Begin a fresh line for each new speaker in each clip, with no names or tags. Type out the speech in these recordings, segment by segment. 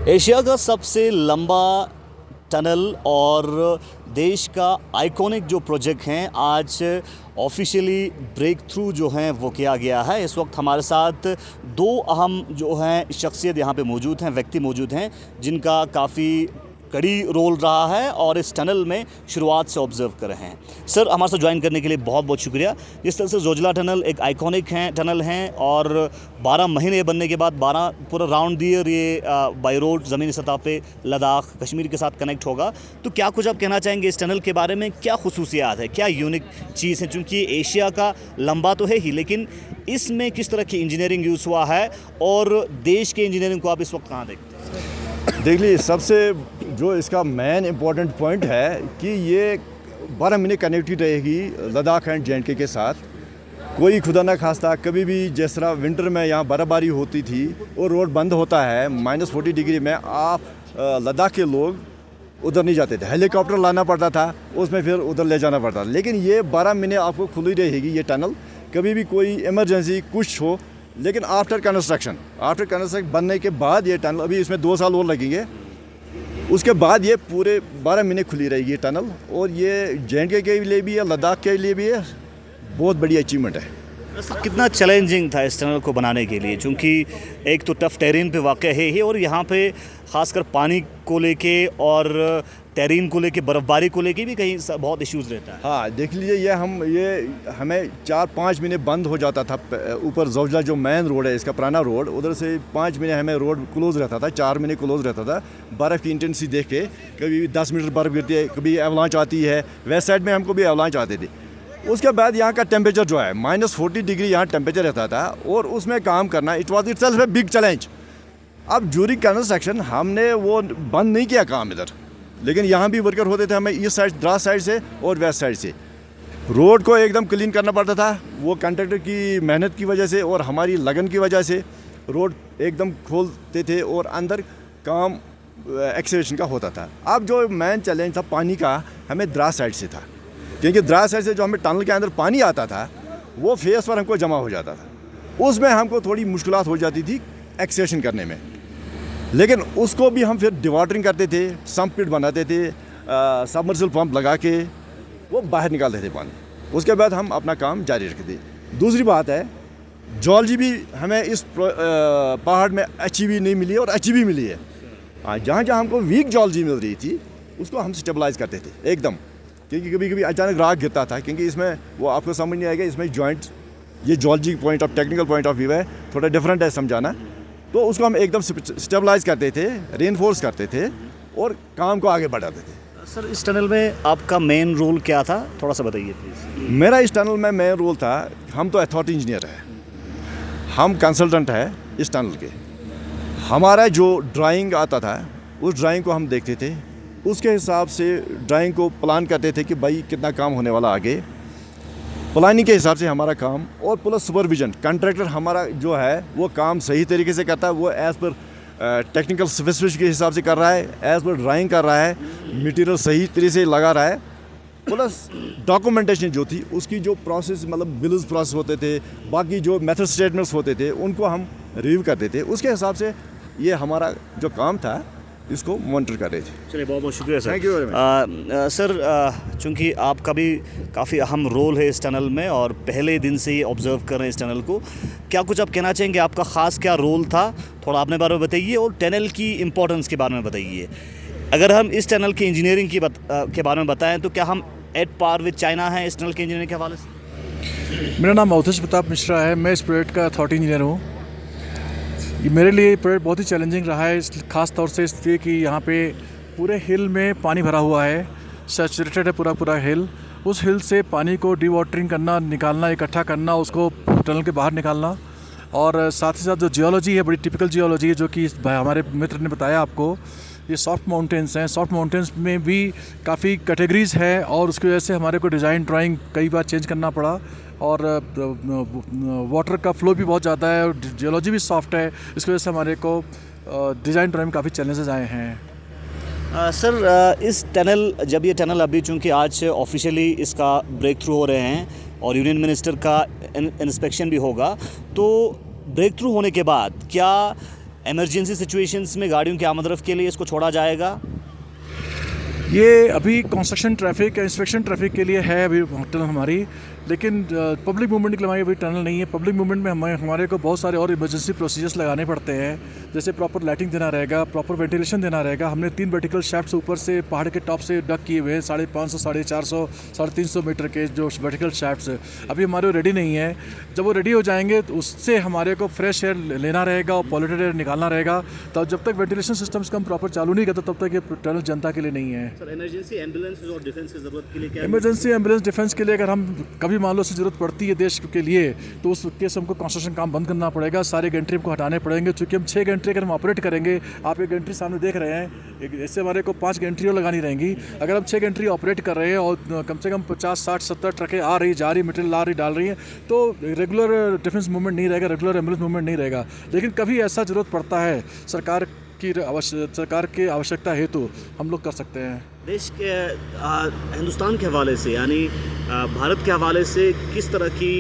Asia का सबसे लंबा टनल और देश का आइकॉनिक जो प्रोजेक्ट हैं आज ऑफिशियली ब्रेक थ्रू जो हैं वो किया गया है। इस वक्त हमारे साथ दो अहम जो हैं शख्सियत यहाँ पे मौजूद हैं, व्यक्ति मौजूद हैं जिनका काफ़ी कड़ी रोल रहा है और इस टनल में शुरुआत से ऑब्जर्व कर रहे हैं। सर, हमारे साथ ज्वाइन करने के लिए बहुत बहुत शुक्रिया। जिस तरह से जोजिला टनल एक आइकॉनिक टनल हैं और 12 महीने बनने के बाद 12 पूरा राउंड द ईयर ये बाई रोड ज़मीनी सतह पे लद्दाख कश्मीर के साथ कनेक्ट होगा, तो क्या कुछ आप कहना चाहेंगे इस टनल के बारे में? क्या खुसूसियात है, क्या यूनिक चीज़ है? चूँकि एशिया का लंबा तो है ही, लेकिन इसमें किस तरह की इंजीनियरिंग यूज़ हुआ है और देश के इंजीनियरिंग को आप इस वक्त कहाँ देखते हैं?
देख लीजिए, सबसे जो इसका मेन इम्पॉर्टेंट पॉइंट है कि ये 12 महीने कनेक्टिविटी रहेगी लद्दाख एंड जे के साथ। कोई खुदा ना खास्ता कभी भी जिस तरह विंटर में यहाँ बर्फ़बारी होती थी और रोड बंद होता है -40 डिग्री में, आप लद्दाख के लोग उधर नहीं जाते थे, हेलीकॉप्टर लाना पड़ता था, उसमें फिर उधर ले जाना पड़ता था। लेकिन ये 12 महीने आपको खुली रहेगी ये टनल, कभी भी कोई इमरजेंसी कुछ हो। लेकिन आफ्टर कंस्ट्रक्शन बनने के बाद ये टनल, अभी इसमें 2 साल और लगेंगे, उसके बाद ये पूरे 12 महीने खुली रहेगी ये टनल। और ये जे के लिए भी है, लद्दाख के लिए भी है, बहुत बड़ी अचीवमेंट है।
कितना चैलेंजिंग था इस टनल को बनाने के लिए? क्योंकि एक तो टफ टेरेन पे वाक़ है ही, और यहाँ पे ख़ासकर पानी को लेके और टेरेन को लेके, बर्फ़बारी को लेके भी कहीं बहुत इश्यूज़ रहता है।
हाँ, देख लीजिए, ये हमें 4-5 महीने बंद हो जाता था। ऊपर जोजिला जो मेन रोड है इसका पुराना रोड, उधर से 5 महीने हमें रोड क्लोज़ रहता था, 4 महीने क्लोज़ रहता था। बर्फ़ की इंटेंसिटी देख के कभी 10 मीटर बर्फ़ गिरती है, कभी एवलांच आती है। वेस्ट साइड में हमको भी एवलांच आते थे। उसके बाद यहाँ का टेम्परेचर जो है -40 डिग्री यहाँ टेम्परेचर रहता था, और उसमें काम करना it was it self a big challenge. अब ड्यूरिंग कंस्ट्रक्शन हमने वो बंद नहीं किया काम इधर, लेकिन यहाँ भी वर्कर होते थे हमें ईस्ट साइड, द्रास साइड से और वेस्ट साइड से। रोड को एकदम क्लीन करना पड़ता था। वो कंट्रैक्टर की मेहनत की वजह से और हमारी लगन की वजह से रोड एकदम खोलते थे और अंदर काम एक्सकेवेशन का होता था। अब जो मेन चैलेंज था पानी का, हमें द्रास साइड से था, क्योंकि द्रास साइड से जो हमें टनल के अंदर पानी आता था वो फेस पर हमको जमा हो जाता था। उसमें हमको थोड़ी मुश्किलात हो जाती थी एक्सकेवेशन करने में, लेकिन उसको भी हम फिर डिवाटरिंग करते थे, सम्प पिट बनाते थे, सबमर्सिबल पंप लगा के वो बाहर निकालते थे पानी। उसके बाद हम अपना काम जारी रखते थे। दूसरी बात है, जियोलॉजी भी हमें इस पहाड़ में अच्छी भी नहीं मिली और अच्छी भी मिली है। जहाँ जहाँ हमको वीक जियोलॉजी मिल रही थी उसको हम स्टेबलाइज करते थे एकदम, क्योंकि कभी कभी अचानक राग गिरता था, क्योंकि इसमें वो आपको समझ नहीं आएगा, इसमें जॉइंट, ये geology point of technical point of view है, थोड़ा डिफरेंट है समझाना। तो उसको हम एकदम स्टेबलाइज करते थे, रेनफोर्स करते थे और काम को आगे बढ़ाते थे।
सर, इस टनल में आपका मेन रोल क्या था, थोड़ा सा बताइए प्लीज़।
मेरा इस टनल में मेन रोल था, हम तो अथॉरिटी इंजीनियर है, हम कंसल्टेंट है इस टनल के। हमारा जो ड्राइंग आता था उस ड्राइंग को हम देखते थे, उसके हिसाब से ड्राइंग को प्लान करते थे कि भाई कितना काम होने वाला आगे, प्लानिंग के हिसाब से हमारा काम, और प्लस सुपरविजन। कॉन्ट्रैक्टर हमारा जो है वो काम सही तरीके से करता है, वो एज़ पर टेक्निकल स्पेसिफिकेशन के हिसाब से कर रहा है, एज़ पर ड्राइंग कर रहा है, मटेरियल सही तरीके से लगा रहा है। प्लस डॉक्यूमेंटेशन जो थी उसकी जो प्रोसेस, मतलब बिल्स प्रोसेस होते थे, बाकी जो मेथड स्टेटमेंट्स होते थे, उनको हम रिव्यू करते थे। उसके हिसाब से ये हमारा जो काम था इसको मॉनिटर कर रहे थे।
चलिए, बहुत बहुत शुक्रिया sir.
Thank you very much.
Sir, चूँकि आपका भी काफ़ी अहम रोल है इस टनल में और पहले दिन से ही ऑब्ज़र्व कर रहे हैं इस टनल को, क्या कुछ आप कहना चाहेंगे? आपका ख़ास क्या रोल था, थोड़ा अपने बारे में बताइए, और टनल की इम्पोर्टेंस के बारे में बताइए। अगर हम इस टनल की इंजीनियरिंग के बारे में बताएँ तो क्या हम एट पार विद चाइना हैं इस टनल के इंजीनियरिंग के हवाले से?
मेरा नाम अवधेश प्रताप मिश्रा है, मैं इस प्रोजेक्ट का अथॉरिटी इंजीनियर हूँ। ये मेरे लिए प्रोजेक्ट बहुत ही चैलेंजिंग रहा है, ख़ास तौर से इसलिए कि यहाँ पे पूरे हिल में पानी भरा हुआ है, सैचुरेटेड है पूरा हिल। उस हिल से पानी को डिवाटरिंग करना, निकालना, इकट्ठा करना, उसको टनल के बाहर निकालना, और साथ ही साथ जो जियोलॉजी है, बड़ी टिपिकल जियोलॉजी है, जो कि हमारे मित्र ने बताया आपको, ये सॉफ्ट माउंटेन्स हैं। सॉफ्ट माउंटेन्स में भी काफ़ी कैटेगरीज़ है, और उसकी वजह से हमारे को डिज़ाइन ड्राइंग कई बार चेंज करना पड़ा, और वाटर का फ्लो भी बहुत ज़्यादा है, और जियोलॉजी भी सॉफ्ट है। इसकी वजह से हमारे को डिज़ाइन ड्राइंग में काफ़ी चैलेंजेस आए हैं।
सर, इस टनल, जब ये टनल अभी चूँकि आज ऑफिशियली इसका ब्रेक थ्रू हो रहे हैं और यूनियन मिनिस्टर का इंस्पेक्शन भी होगा, तो ब्रेक थ्रू होने के बाद क्या इमरजेंसी सिचुएशंस में गाड़ियों की आमद-रफ्त के लिए इसको छोड़ा जाएगा?
ये अभी कंस्ट्रक्शन ट्रैफिक इंस्पेक्शन ट्रैफिक के लिए है अभी टनल हमारी, लेकिन पब्लिक मूवमेंट के लिए हमारी अभी टनल नहीं है। पब्लिक मूवमेंट में हमारे को बहुत सारे और इमरजेंसी प्रोसीजर्स लगाने पड़ते हैं, जैसे प्रॉपर लाइटिंग देना रहेगा, प्रॉपर वेंटिलेशन देना रहेगा। हमने 3 वर्टिकल शैफ्ट्स ऊपर से पहाड़ के टॉप से डक किए हुए हैं, 550, 450, 350 मीटर के जो वर्टिकल शैफ्ट्स अभी हमारे रेडी नहीं है। जब वो रेडी हो जाएंगे तो उससे हमारे को फ्रेश एयर लेना रहेगा और पॉल्यूटेड एयर निकालना रहेगा। तो जब तक वेंटिलेशन सिस्टम्स का हम प्रॉपर चालू नहीं करते तब तक ये टनल जनता के लिए नहीं है।
सर, इमरजेंसी एम्बुलेंस और डिफेंस की ज़रूरत के लिए क्या?
इमरजेंसी एम्बुलेंस डिफेंस के लिए अगर हम कभी मान लो से ज़रूरत पड़ती है देश के लिए, तो उस केस हमको कंस्ट्रक्शन काम बंद करना पड़ेगा, सारे गैंट्री को हटाने पड़ेंगे। चूँकि हम 6 गैंट्री अगर हम ऑपरेट करेंगे, आप एक गैंट्री सामने देख रहे हैं, इससे हमारे को 5 गैंट्री और लगानी रहेंगी। अगर हम 6 गैंट्री ऑपरेट कर रहे हैं और कम से कम 50, 60, 70 ट्रकें आ रही जा रही, मटेरियल ला रही डाल रही हैं, तो रेगुलर डिफेंस मूवमेंट नहीं रहेगा, रेगुलर एम्बुलेंस मूवमेंट नहीं रहेगा। लेकिन कभी ऐसा ज़रूरत पड़ता है सरकार की आवश्यकता हेतु हम लोग कर सकते हैं।
देश के हिंदुस्तान के हवाले से, यानी भारत के हवाले से किस तरह की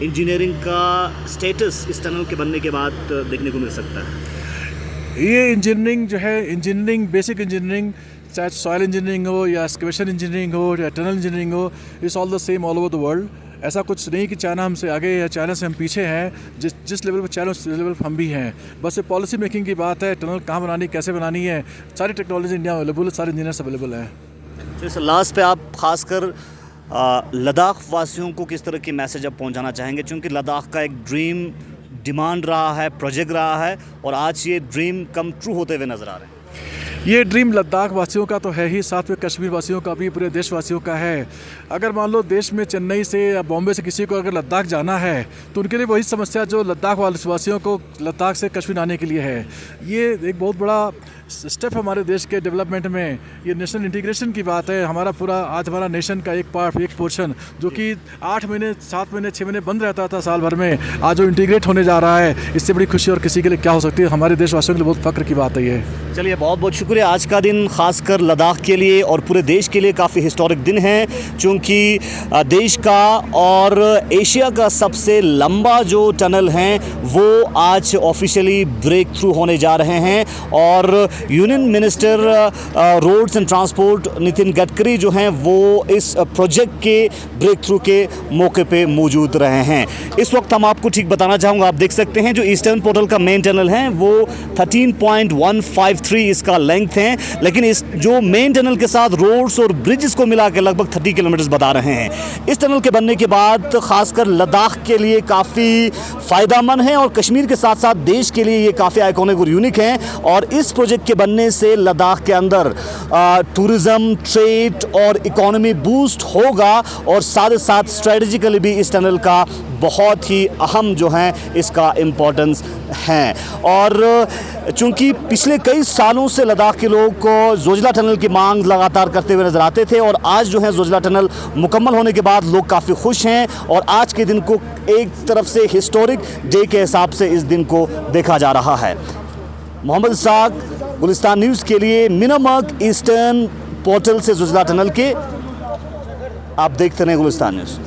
इंजीनियरिंग का स्टेटस इस टनल के बनने के बाद देखने को मिल सकता है?
ये इंजीनियरिंग जो है, इंजीनियरिंग बेसिक इंजीनियरिंग, चाहे सॉइल इंजीनियरिंग हो या एक्सकेवेशन इंजीनियरिंग हो या टनल इंजीनियरिंग हो, it's all the same all over the world. ऐसा कुछ नहीं कि चाइना हमसे आगे या चाइना से हम पीछे हैं। जिस लेवल पर चाइना उस लेवल पर हम भी हैं। बस ये पॉलिसी मेकिंग की बात है, टनल कहाँ बनानी, कैसे बनानी है, सारी टेक्नोलॉजी इंडिया में अवेलेबल है, सारे इंजीनियर्स अवेलेबल हैं।
तो इस लास्ट पे आप खासकर लद्दाख वासियों को किस तरह की मैसेज आप पहुंचाना चाहेंगे? क्योंकि लद्दाख का एक ड्रीम डिमांड रहा है, प्रोजेक्ट रहा है, और आज ये ड्रीम कम ट्रू होते हुए नज़र आ रहे हैं।
ये ड्रीम लद्दाख वासियों का तो है ही, साथ में कश्मीर वासियों का भी, पूरे देशवासियों का है। अगर मान लो देश में चेन्नई से या बॉम्बे से किसी को अगर लद्दाख जाना है, तो उनके लिए वही समस्या जो लद्दाख वासियों को लद्दाख से कश्मीर आने के लिए है। ये एक बहुत बड़ा स्टेप हमारे देश के डेवलपमेंट में, ये नेशनल इंटीग्रेशन की बात है। हमारा पूरा आज हमारा नेशन का एक पार्ट, एक पोर्शन जो कि 8 महीने, 7 महीने, 6 महीने बंद रहता था साल भर में, आज जो इंटीग्रेट होने जा रहा है, इससे बड़ी खुशी और किसी के लिए क्या हो सकती है। हमारे देशवासियों के लिए बहुत फ़ख्र की बात है ये।
चलिए, बहुत बहुत शुक्रिया। आज का दिन खासकर लद्दाख के लिए और पूरे देश के लिए काफ़ी हिस्टोरिक दिन है, क्योंकि देश का और एशिया का सबसे लंबा जो टनल हैं वो आज ऑफिशियली ब्रेक थ्रू होने जा रहे हैं। और union minister roads and transport Nitin Gadkari जो हैं वो इस प्रोजेक्ट के ब्रेक थ्रू के मौके पे मौजूद रहे हैं। इस वक्त हम आपको ठीक बताना चाहूँगा, आप देख सकते हैं जो ईस्टर्न पोर्टल का मेन टनल है वो 13.153 इसका लेंथ है, लेकिन इस जो मेन टनल के साथ रोड्स और ब्रिजेस को मिला के लगभग 30 किलोमीटर बता रहे हैं। इस टनल के बनने के बाद खासकर लद्दाख के लिए काफ़ी फ़ायदेमंद है और कश्मीर के साथ साथ देश के लिए ये काफ़ी आइकॉनिक और यूनिक है। और इस प्रोजेक्ट के बनने से लद्दाख के अंदर टूरिज़्म, ट्रेड और इकोनॉमी बूस्ट होगा, और साथ ही साथ स्ट्रेटजिकली भी इस टनल का बहुत ही अहम जो है इसका इम्पोर्टेंस है। और चूँकि पिछले कई सालों से लद्दाख के लोग को जोजिला टनल की मांग लगातार करते हुए नज़र आते थे, और आज जो है जोजिला टनल मुकम्मल होने के बाद लोग काफ़ी खुश हैं, और आज के दिन को एक तरफ से हिस्टोरिक डे के हिसाब से इस दिन को देखा जा रहा है। मोहम्मद इसाक, गुलिस्तान न्यूज़ के लिए मिनामग ईस्टर्न पोर्टल से जोजिला टनल के। आप देखते रहें गुलिस्तान न्यूज़।